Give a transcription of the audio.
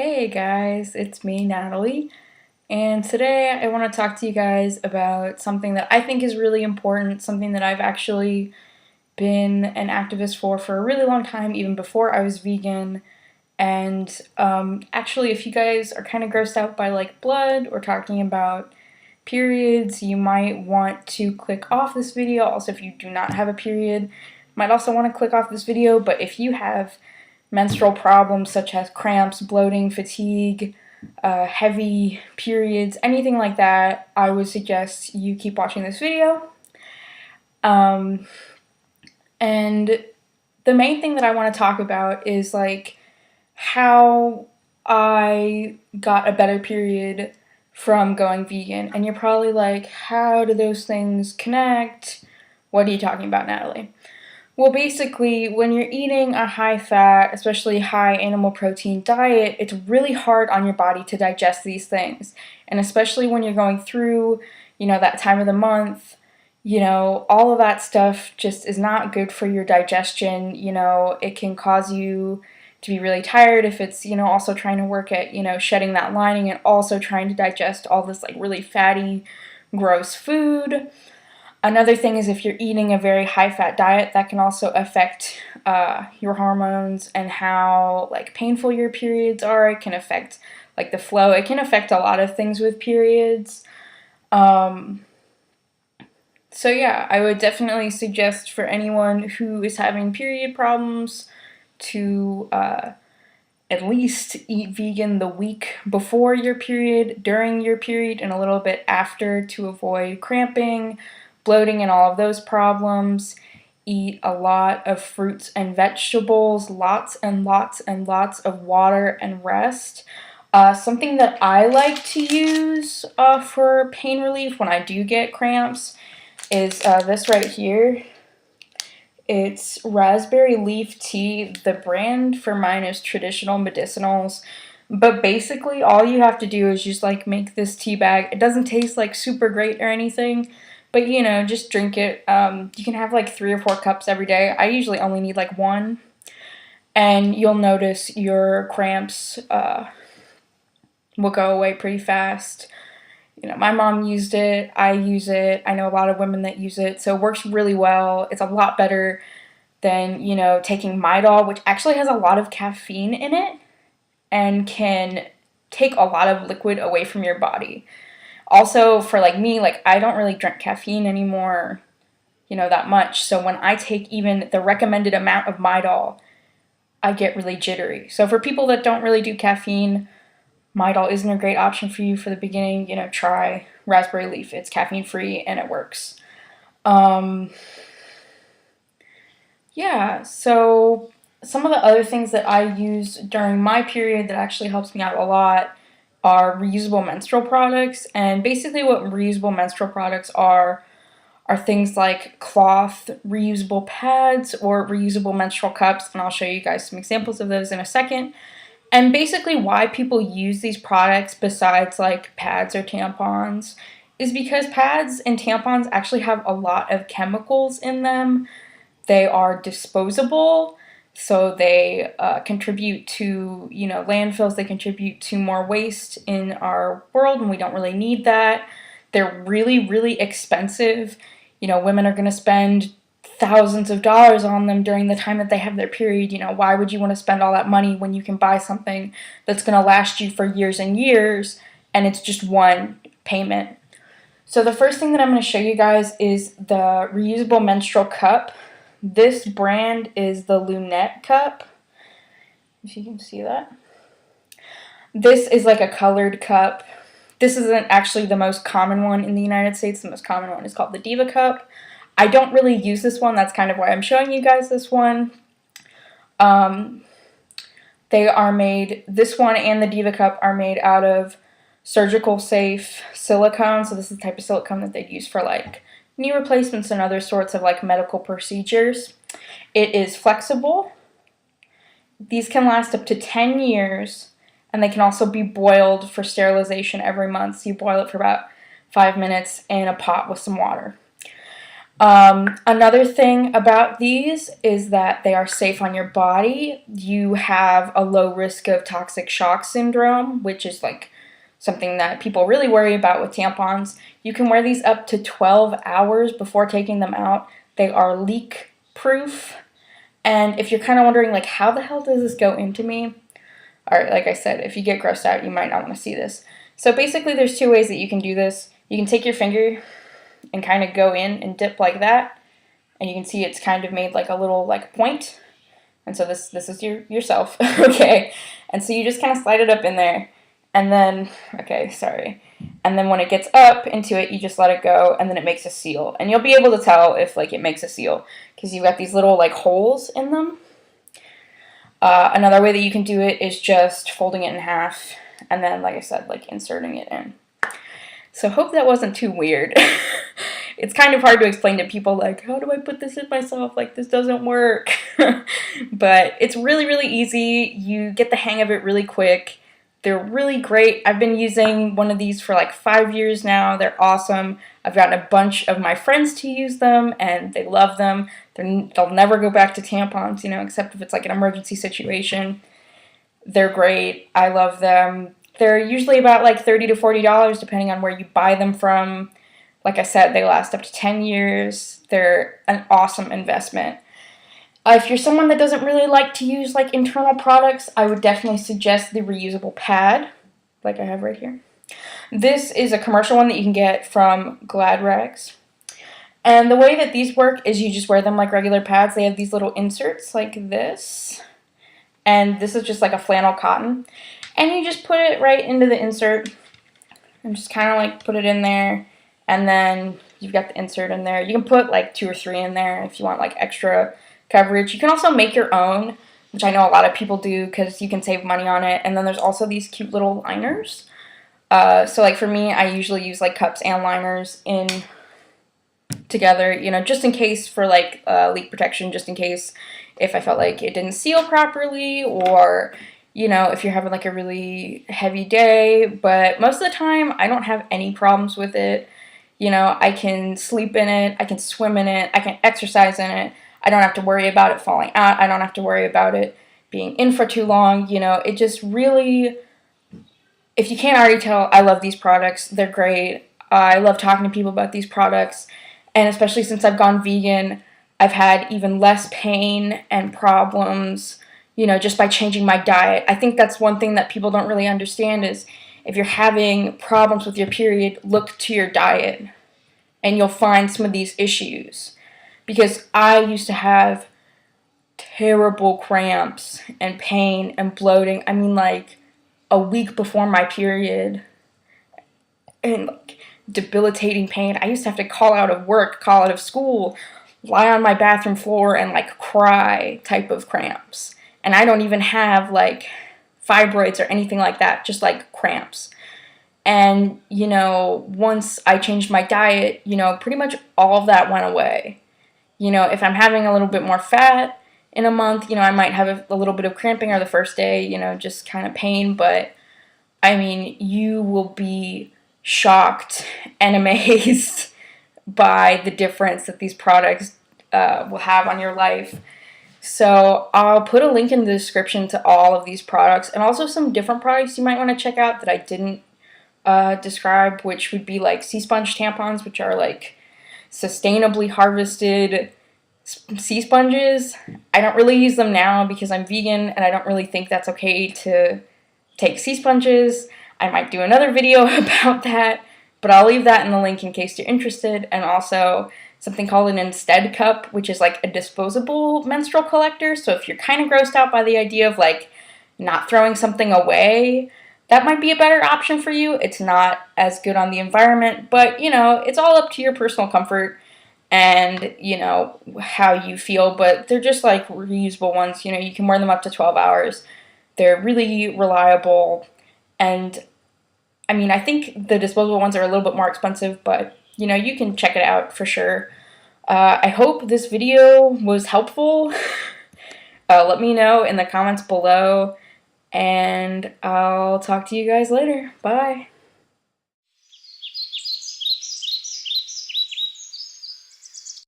Hey guys, it's me, Natalie, and today I want to talk to you guys about something that I think is really important, something that I've actually been an activist for a really long time, even before I was vegan. And actually, if you guys are kind of grossed out by like blood or talking about periods, you might want to click off this video. Also, if you do not have a period, you might also want to click off this video. But if you have menstrual problems such as cramps, bloating, fatigue, heavy periods, anything like that, I would suggest you keep watching this video. Um, and the main thing that I want to talk about is like how I got a better period from going vegan. And you're probably like, how do those things connect? What are you talking about, Natalie? Well, basically, when you're eating a high-fat, especially high animal protein diet, it's really hard on your body to digest these things. And especially when you're going through, that time of the month, all of that stuff just is not good for your digestion. It can cause you to be really tired if it's, also trying to work at, shedding that lining and also trying to digest all this, like, really fatty, gross food. Another thing is if you're eating a very high-fat diet, that can also affect your hormones and how like painful your periods are. It can affect like the flow. It can affect a lot of things with periods. Um, so yeah, I would definitely suggest for anyone who is having period problems to at least eat vegan the week before your period, during your period, and a little bit after to avoid cramping, bloating, and all of those problems. Eat a lot of fruits and vegetables, lots and lots and lots of water, and rest. Something that I like to use for pain relief when I do get cramps is this right here. It's raspberry leaf tea. The brand for mine is Traditional Medicinals. But basically, all you have to do is just like make this tea bag. It doesn't taste like super great or anything, but just drink it. You can have like 3 or 4 cups every day. I usually only need like one, and you'll notice your cramps will go away pretty fast. My mom used it, I use it, I know a lot of women that use it, so it works really well. It's a lot better than, taking Midol, which actually has a lot of caffeine in it and can take a lot of liquid away from your body. Also, for like me, like I don't really drink caffeine anymore, that much. So when I take even the recommended amount of Midol, I get really jittery. So for people that don't really do caffeine, Midol isn't a great option for you for the beginning. Try raspberry leaf. It's caffeine free and it works. Yeah, so some of the other things that I use during my period that actually helps me out a lot are reusable menstrual products. And basically what reusable menstrual products are things like cloth reusable pads or reusable menstrual cups, and I'll show you guys some examples of those in a second. And basically why people use these products besides like pads or tampons is because pads and tampons actually have a lot of chemicals in them. They are disposable, so they contribute to, landfills. They contribute to more waste in our world, and we don't really need that. They're really, really expensive. Women are going to spend thousands of dollars on them during the time that they have their period. Why would you want to spend all that money when you can buy something that's going to last you for years and years, and it's just one payment? So the first thing that I'm going to show you guys is the reusable menstrual cup. This brand is the Lunette cup, if you can see that. This is like a colored cup. This isn't actually the most common one in the United States. The most common one is called the Diva cup. I don't really use this one. That's kind of why I'm showing you guys this one. They are made, this one and the Diva cup are made out of surgical safe silicone. So this is the type of silicone that they'd use for like knee replacements and other sorts of like medical procedures. It is flexible. These can last up to 10 years, and they can also be boiled for sterilization every month. So you boil it for about 5 minutes in a pot with some water. Another thing about these is that they are safe on your body. You have a low risk of toxic shock syndrome, which is like something that people really worry about with tampons. You can wear these up to 12 hours before taking them out. They are leak proof. And if you're kind of wondering, like, how the hell does this go into me? All right, like I said, if you get grossed out, you might not want to see this. So basically, there's two ways that you can do this. You can take your finger and kind of go in and dip like that, and you can see it's kind of made like a little like point. And so this is yourself, okay? And so you just kind of slide it up in there, and then, okay, sorry. And then when it gets up into it, you just let it go, and then it makes a seal. And you'll be able to tell if like it makes a seal because you've got these little like holes in them. Another way that you can do it is just folding it in half and then, like I said, like inserting it in. So hope that wasn't too weird. It's kind of hard to explain to people, like, how do I put this in myself? Like, this doesn't work. But it's really, really easy. You get the hang of it really quick. They're really great. I've been using one of these for like 5 years now. They're awesome. I've gotten a bunch of my friends to use them, and they love them. They'll never go back to tampons, you know, except if it's like an emergency situation. They're great. I love them. They're usually about like $30 to $40 depending on where you buy them from. Like I said, they last up to 10 years. They're an awesome investment. If you're someone that doesn't really like to use like internal products, I would definitely suggest the reusable pad, like I have right here. This is a commercial one that you can get from Glad Rags. And the way that these work is you just wear them like regular pads. They have these little inserts like this. And this is just like a flannel cotton. And you just put it right into the insert and just kind of like put it in there. And then you've got the insert in there. You can put like 2 or 3 in there if you want like extra coverage. You can also make your own, which I know a lot of people do because you can save money on it. And then there's also these cute little liners. So like for me, I usually use like cups and liners in together, you know, just in case for like leak protection, just in case if I felt like it didn't seal properly, or you know, if you're having like a really heavy day. But most of the time I don't have any problems with it. You know, I can sleep in it, I can swim in it, I can exercise in it. I don't have to worry about it falling out. I don't have to worry about it being in for too long. You know, it just really, if you can't already tell, I love these products. They're great. I love talking to people about these products. And especially since I've gone vegan, I've had even less pain and problems, you know, just by changing my diet. I think that's one thing that people don't really understand is if you're having problems with your period, look to your diet and you'll find some of these issues. Because I used to have terrible cramps and pain and bloating. I mean, like a week before my period, and like debilitating pain. I used to have to call out of work, call out of school, lie on my bathroom floor and like cry type of cramps. And I don't even have like fibroids or anything like that, just like cramps. And, you know, once I changed my diet, you know, pretty much all of that went away. You know, if I'm having a little bit more fat in a month, you know, I might have a little bit of cramping or the first day, you know, just kind of pain. But, I mean, you will be shocked and amazed by the difference that these products will have on your life. So I'll put a link in the description to all of these products and also some different products you might want to check out that I didn't describe, which would be like sea sponge tampons, which are like sustainably harvested sea sponges. I don't really use them now because I'm vegan and I don't really think that's okay to take sea sponges. I might do another video about that, but I'll leave that in the link in case you're interested. And also something called an Instead cup, which is like a disposable menstrual collector. So if you're kind of grossed out by the idea of like not throwing something away, that might be a better option for you. It's not as good on the environment, but you know, it's all up to your personal comfort and you know how you feel. But they're just like reusable ones. You know, you can wear them up to 12 hours. They're really reliable. And I mean, I think the disposable ones are a little bit more expensive, but you know, you can check it out for sure. I hope this video was helpful. Let me know in the comments below, and I'll talk to you guys later. Bye.